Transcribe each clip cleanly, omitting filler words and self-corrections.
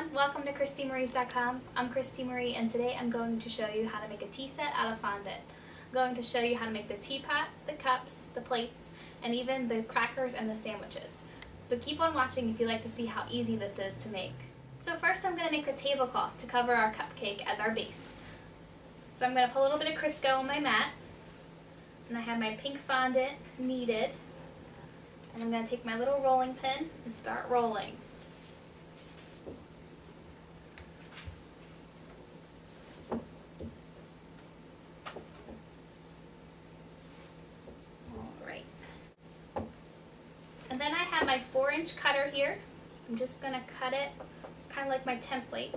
everyone, welcome to ChristyMaries.com. I'm Christy Marie and today I'm going to show you how to make a tea set out of fondant. I'm going to show you how to make the teapot, the cups, the plates, and even the crackers and the sandwiches. So keep on watching if you'd like to see how easy this is to make. So first I'm going to make the tablecloth to cover our cupcake as our base. So I'm going to put a little bit of Crisco on my mat, and I have my pink fondant kneaded, and I'm going to take my little rolling pin and start rolling. And then I have my 4-inch cutter here. I'm just going to cut it. It's kind of like my template.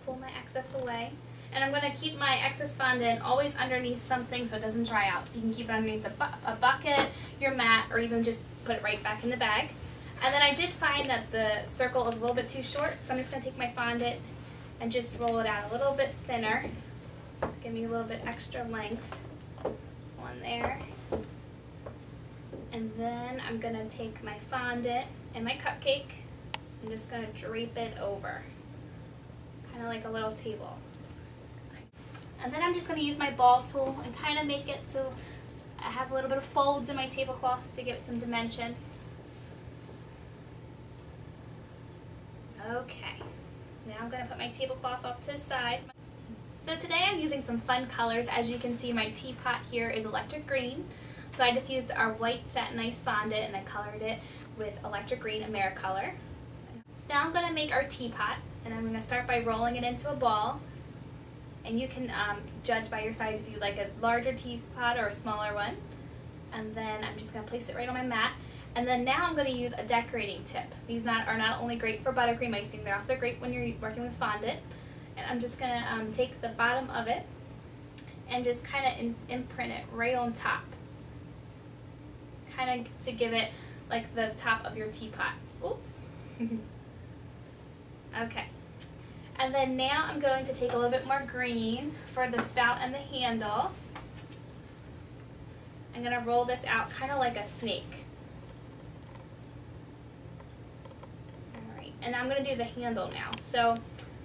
Pull my excess away. And I'm going to keep my excess fondant always underneath something so it doesn't dry out. So you can keep it underneath a bucket, your mat, or even just put it right back in the bag. And then I did find that the circle is a little bit too short, so I'm just going to take my fondant and just roll it out a little bit thinner. Give me a little bit extra length. One there. And then I'm going to take my fondant and my cupcake. I'm just going to drape it over, kind of like a little table. And then I'm just going to use my ball tool and kind of make it so I have a little bit of folds in my tablecloth to give it some dimension. Okay, now I'm going to put my tablecloth off to the side. So today I'm using some fun colors. As you can see, my teapot here is electric green. So I just used our white satin ice fondant and I colored it with electric green Americolor. So now I'm going to make our teapot, and I'm going to start by rolling it into a ball. And you can judge by your size if you like a larger teapot or a smaller one. And then I'm just going to place it right on my mat. And then now I'm going to use a decorating tip. These are not only great for buttercream icing, they're also great when you're working with fondant. And I'm just going to take the bottom of it and just kind of imprint it right on top. Kind of to give it like the top of your teapot. Oops. Okay. And then now I'm going to take a little bit more green for the spout and the handle. I'm going to roll this out kind of like a snake. Alright, and I'm going to do the handle now. So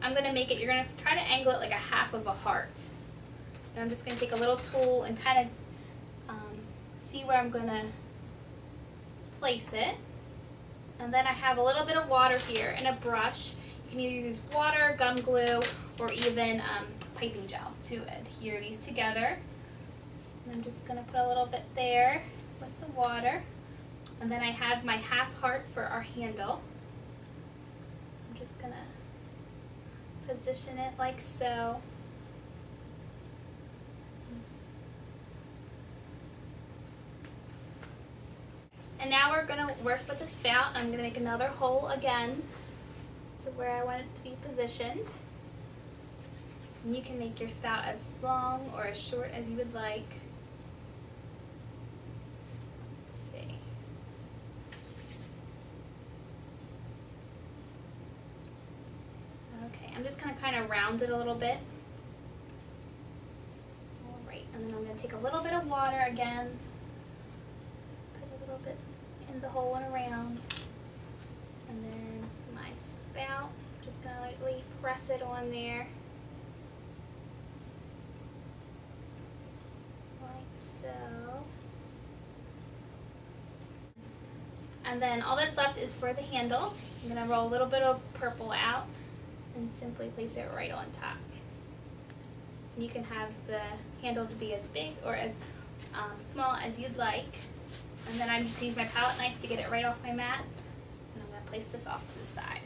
I'm going to make it, you're going to try to angle it like a half of a heart. And I'm just going to take a little tool and kind of see where I'm going to place it. And then I have a little bit of water here and a brush. You can either use water, gum glue, or even piping gel to adhere these together. And I'm just going to put a little bit there with the water. And then I have my half heart for our handle. So I'm just going to position it like so. And now we're going to work with the spout. I'm going to make another hole again to where I want it to be positioned. And you can make your spout as long or as short as you would like. Let's see. Okay, I'm just going to kind of round it a little bit. Alright, and then I'm going to take a little bit of water again. Bit in the hole and around, and then my spout, just going to lightly press it on there like so. And then all that's left is for the handle. I'm going to roll a little bit of purple out and simply place it right on top. And you can have the handle to be as big or as small as you'd like. And then I'm just going to use my palette knife to get it right off my mat. And I'm going to place this off to the side.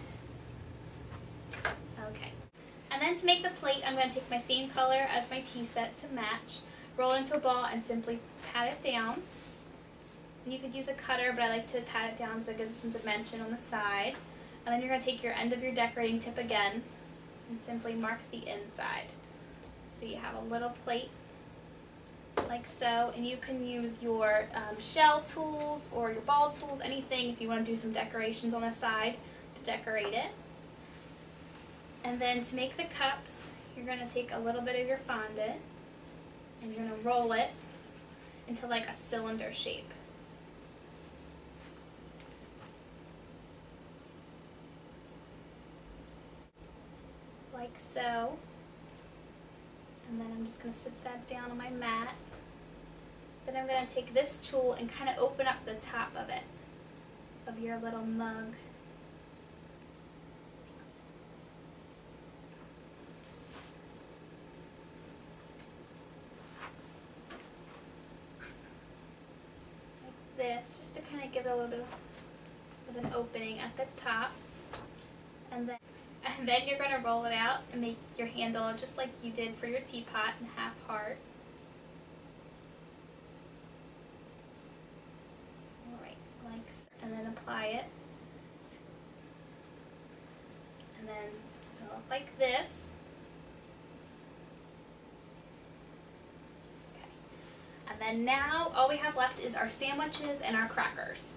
Okay. And then to make the plate, I'm going to take my same color as my tea set to match, roll it into a ball, and simply pat it down. And you could use a cutter, but I like to pat it down so it gives it some dimension on the side. And then you're going to take your end of your decorating tip again and simply mark the inside. So you have a little plate like so, and you can use your shell tools or your ball tools, anything, if you want to do some decorations on the side to decorate it. And then to make the cups, you're going to take a little bit of your fondant and you're going to roll it into like a cylinder shape. like so. And then I'm just going to sit that down on my mat. Then I'm going to take this tool and kind of open up the top of it, of your little mug. Like this, just to kind of give it a little bit of an opening at the top. And then you're going to roll it out and make your handle just like you did for your teapot in half heart. Alright, like so. And then apply it. And then it'll look like this. Okay. And then now all we have left is our sandwiches and our crackers.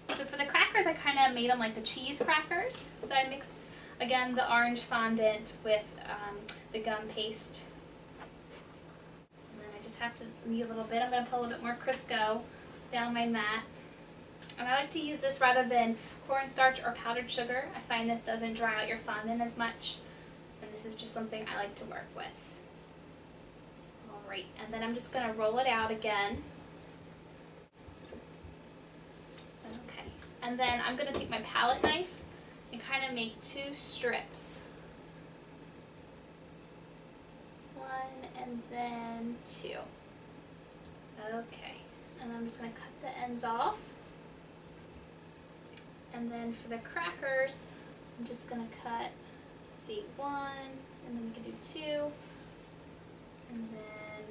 So for the crackers, I kind of made them like the cheese crackers. So I mixed, again, the orange fondant with the gum paste. And then I just have to knead a little bit. I'm going to put a little bit more Crisco down my mat. And I like to use this rather than cornstarch or powdered sugar. I find this doesn't dry out your fondant as much. And this is just something I like to work with. Alright, and then I'm just going to roll it out again. Okay, and then I'm going to take my palette knife and kind of make 2 strips. 1 and then 2. Okay, and I'm just going to cut the ends off. And then for the crackers, I'm just going to cut, let's see, 1, and then we can do 2, and then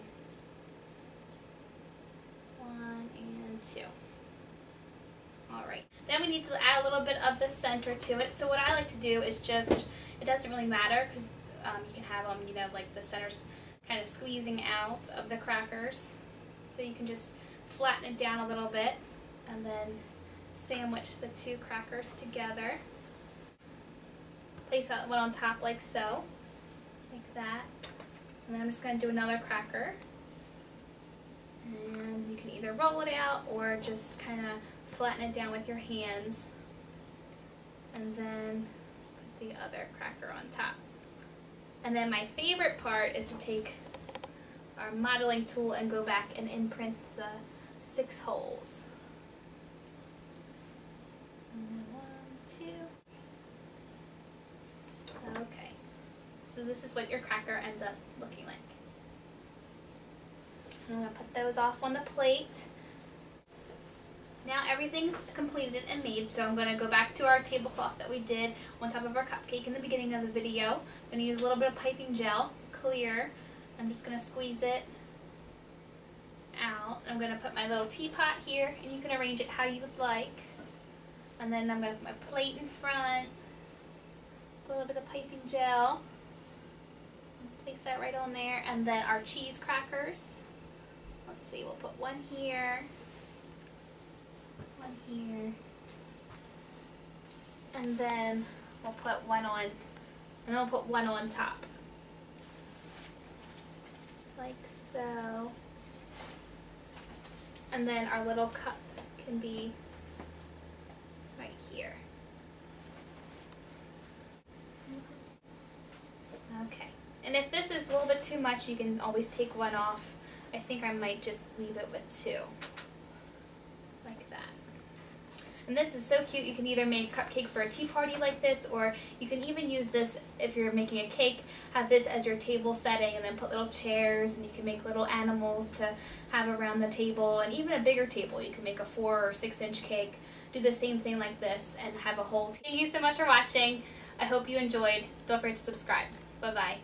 1 and 2. Alright, then we need to add a little bit of the center to it. So what I like to do is just, it doesn't really matter because you can have them, you know, like the center's kind of squeezing out of the crackers. So you can just flatten it down a little bit and then sandwich the 2 crackers together. Place that one on top like so, like that. And then I'm just going to do another cracker. And you can either roll it out or just kind of flatten it down with your hands, and then put the other cracker on top. And then my favorite part is to take our modeling tool and go back and imprint the 6 holes. And then 1, 2. Okay, so this is what your cracker ends up looking like. And I'm going to put those off on the plate. Now everything's completed and made, so I'm going to go back to our tablecloth that we did on top of our cupcake in the beginning of the video. I'm going to use a little bit of piping gel, clear. I'm just going to squeeze it out. I'm going to put my little teapot here, and you can arrange it how you would like. And then I'm going to put my plate in front, put a little bit of piping gel, place that right on there, and then our cheese crackers. Let's see, we'll put 1 here. 1 here, and then we'll put 1 on, and then we'll put 1 on top, like so. And then our little cup can be right here. Okay, and if this is a little bit too much, you can always take 1 off. I think I might just leave it with 2. Like that. And this is so cute. You can either make cupcakes for a tea party like this, or you can even use this if you're making a cake, have this as your table setting, and then put little chairs, and you can make little animals to have around the table, and even a bigger table. You can make a 4 or 6 inch cake, do the same thing like this, and have a whole table. Thank you so much for watching. I hope you enjoyed. Don't forget to subscribe. Bye-bye.